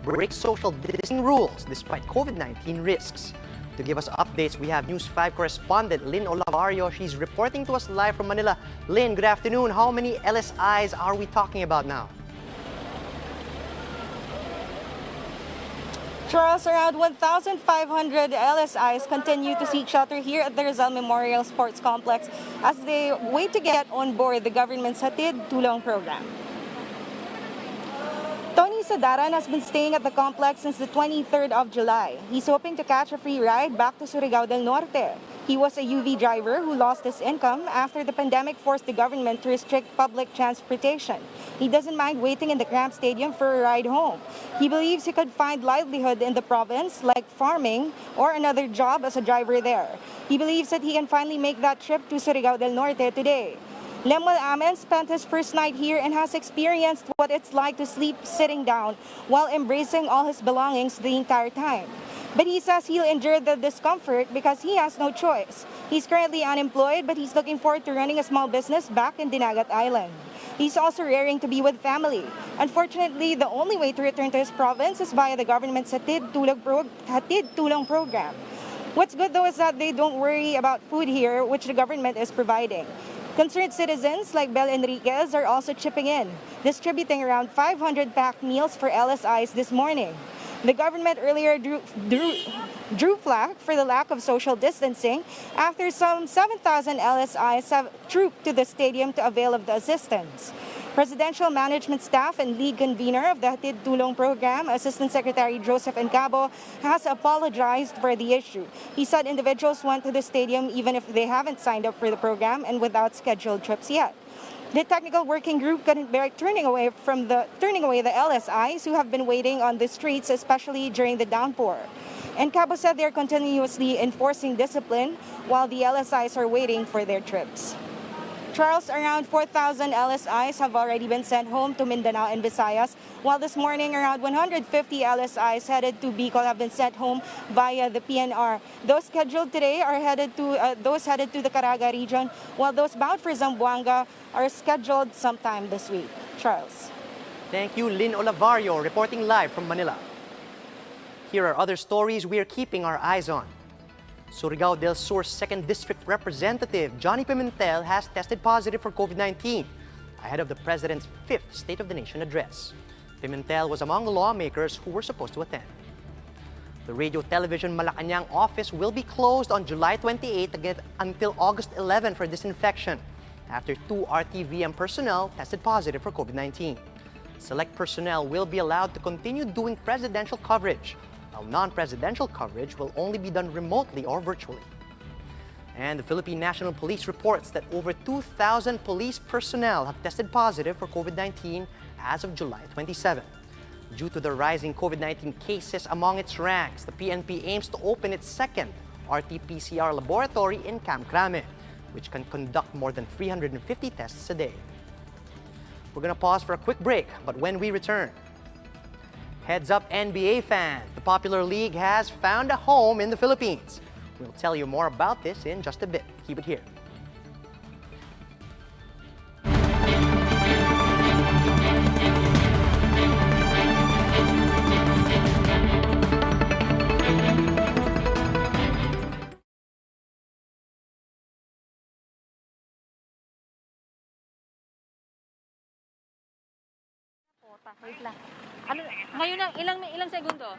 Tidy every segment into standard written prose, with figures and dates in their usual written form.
break social distancing rules despite COVID-19 risks. To give us updates, we have News 5 correspondent Lynn Olavario. She's reporting to us live from Manila. Lynn, good afternoon. How many LSIs are we talking about now? Charles, around 1,500 LSIs continue to seek shelter here at the Rizal Memorial Sports Complex as they wait to get on board the government's Hatid Tulong program. Tony Sadaran has been staying at the complex since the 23rd of July. He's hoping to catch a free ride back to Surigao del Norte. He was a UV driver who lost his income after the pandemic forced the government to restrict public transportation. He doesn't mind waiting in the cramped stadium for a ride home. He believes he could find livelihood in the province, like farming or another job as a driver there. He believes that he can finally make that trip to Surigao del Norte today. Lemuel Amen spent his first night here and has experienced what it's like to sleep sitting down while embracing all his belongings the entire time. But he says he'll endure the discomfort because he has no choice. He's currently unemployed, but he's looking forward to running a small business back in Dinagat Island. He's also raring to be with family. Unfortunately, the only way to return to his province is via the government's Hatid Tulong program. What's good though is that they don't worry about food here, which the government is providing. Concerned citizens like Bel Enriquez are also chipping in, distributing around 500 packed meals for LSIs this morning. The government earlier drew flack for the lack of social distancing after some 7,000 LSIs have trooped to the stadium to avail of the assistance. Presidential Management Staff and lead convener of the Hatid Tulong program, Assistant Secretary Joseph Encabo, has apologized for the issue. He said individuals went to the stadium even if they haven't signed up for the program and without scheduled trips yet. The technical working group couldn't bear turning away the LSIs who have been waiting on the streets, especially during the downpour. Encabo said they're continuously enforcing discipline while the LSIs are waiting for their trips. Charles, around 4,000 LSIs have already been sent home to Mindanao and Visayas, while this morning around 150 LSIs headed to Bicol have been sent home via the PNR. Those scheduled today are headed to the Caraga region, while those bound for Zamboanga are scheduled sometime this week. Charles. Thank you, Lynn Olavario, reporting live from Manila. Here are other stories we are keeping our eyes on. Surigao del Sur's 2nd District Representative Johnny Pimentel has tested positive for COVID-19 ahead of the President's 5th State of the Nation address. Pimentel was among the lawmakers who were supposed to attend. The Radio Television Malacanang office will be closed on July 28 until August 11 for disinfection after 2 RTVM personnel tested positive for COVID-19. Select personnel will be allowed to continue doing presidential coverage, while non-presidential coverage will only be done remotely or virtually. And the Philippine National Police reports that over 2,000 police personnel have tested positive for COVID-19 as of July 27. Due to the rising COVID-19 cases among its ranks, the PNP aims to open its 2nd RT-PCR laboratory in Camp Crame, which can conduct more than 350 tests a day. We're going to pause for a quick break, but when we return, heads up NBA fans, the popular league has found a home in the Philippines. We'll tell you more about this in just a bit. Keep it here. Wait lang. Ano, ngayon lang, ilang segundo?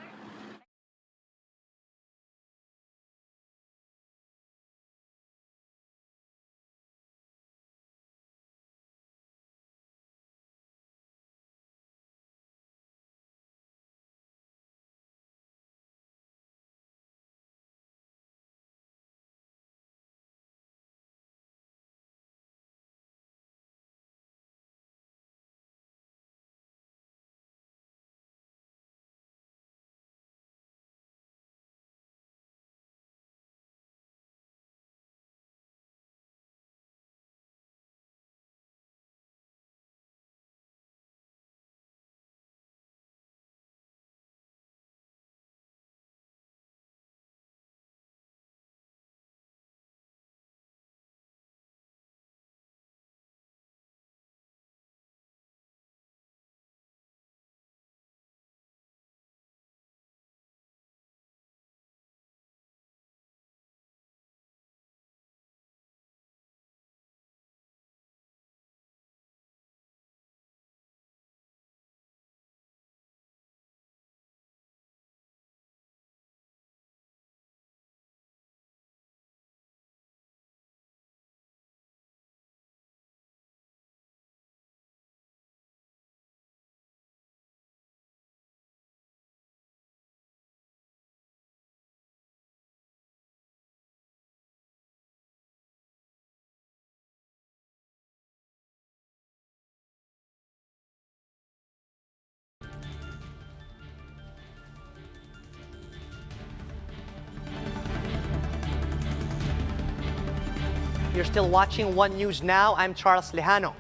You're still watching One News Now. I'm Charles Lejano.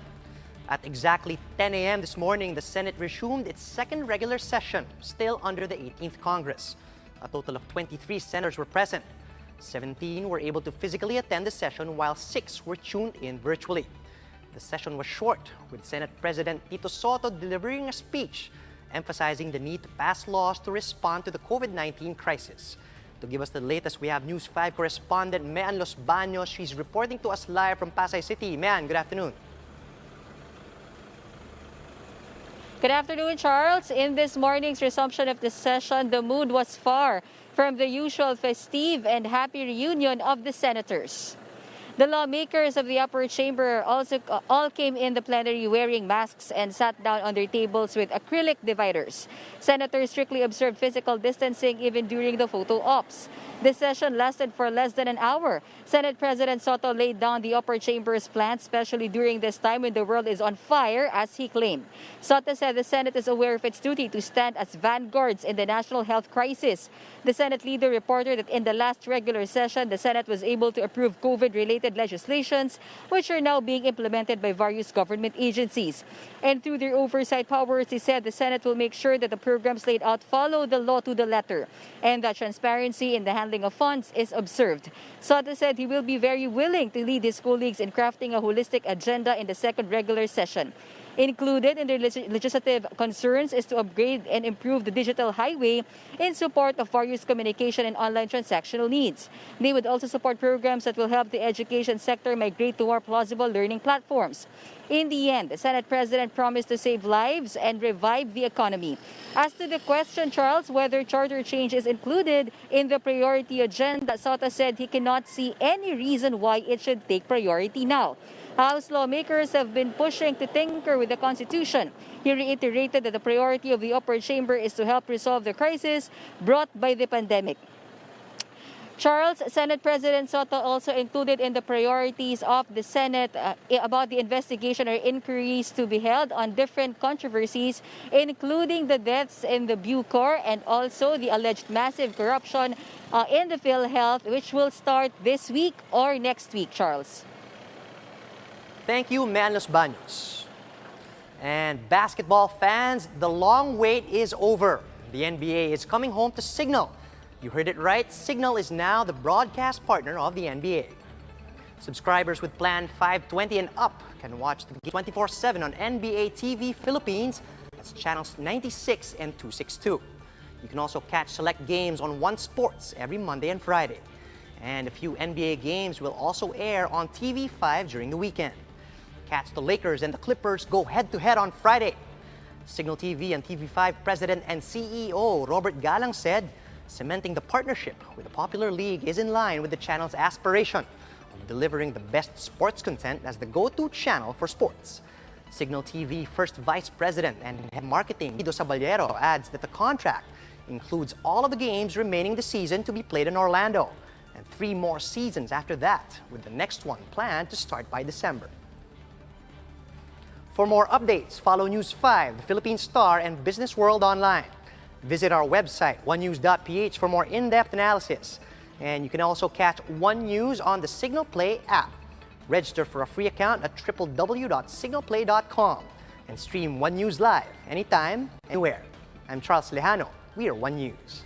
At exactly 10 a.m. this morning, the Senate resumed its second regular session, still under the 18th Congress. A total of 23 senators were present. 17 were able to physically attend the session, while 6 were tuned in virtually. The session was short, with Senate President Tito Soto delivering a speech emphasizing the need to pass laws to respond to the COVID-19 crisis. To give us the latest, we have News 5 correspondent Mean Los Baños. She's reporting to us live from Pasay City. Mean, good afternoon. Good afternoon, Charles. In this morning's resumption of the session, the mood was far from the usual festive and happy reunion of the senators. The lawmakers of the upper chamber also all came in the plenary wearing masks and sat down on their tables with acrylic dividers. Senators strictly observed physical distancing even during the photo ops. The session lasted for less than an hour. Senate President Soto laid down the upper chamber's plan, especially during this time when the world is on fire, as he claimed. Soto said the Senate is aware of its duty to stand as vanguards in the national health crisis. The Senate leader reported that in the last regular session, the Senate was able to approve COVID-related legislations, which are now being implemented by various government agencies. And through their oversight powers, he said the Senate will make sure that the programs laid out follow the law to the letter and that transparency in the handling of funds is observed. Soto said he will be very willing to lead his colleagues in crafting a holistic agenda in the second regular session. Included in their legislative concerns is to upgrade and improve the digital highway in support of various communication and online transactional needs. They would also support programs that will help the education sector migrate to more plausible learning platforms. In the end, the Senate President promised to save lives and revive the economy. As to the question, Charles, whether charter change is included in the priority agenda, Soto said he cannot see any reason why it should take priority now. House lawmakers have been pushing to tinker with the Constitution. He reiterated that the priority of the upper chamber is to help resolve the crisis brought by the pandemic. Charles, Senate President Soto also included in the priorities of the Senate about the investigation or inquiries to be held on different controversies, including the deaths in the Bucor and also the alleged massive corruption in the PhilHealth, which will start this week or next week, Charles. Thank you, Mean Los Baños. And basketball fans, the long wait is over. The NBA is coming home to Signal. You heard it right, Signal is now the broadcast partner of the NBA. Subscribers with Plan 520 and up can watch the game 24/7 on NBA TV Philippines. That's channels 96 and 262. You can also catch select games on One Sports every Monday and Friday. And a few NBA games will also air on TV5 during the weekend. Catch the Lakers and the Clippers go head-to-head on Friday. Signal TV and TV5 President and CEO Robert Galang said cementing the partnership with the popular league is in line with the channel's aspiration of delivering the best sports content as the go-to channel for sports. Signal TV First Vice President and Head Marketing Guido Saballero adds that the contract includes all of the games remaining this season to be played in Orlando and 3 more seasons after that, with the next one planned to start by December. For more updates, follow News 5, the Philippine Star, and Business World online. Visit our website, onenews.ph, for more in-depth analysis. And you can also catch One News on the Signal Play app. Register for a free account at www.signalplay.com and stream One News live anytime, anywhere. I'm Charles Lejano. We are One News.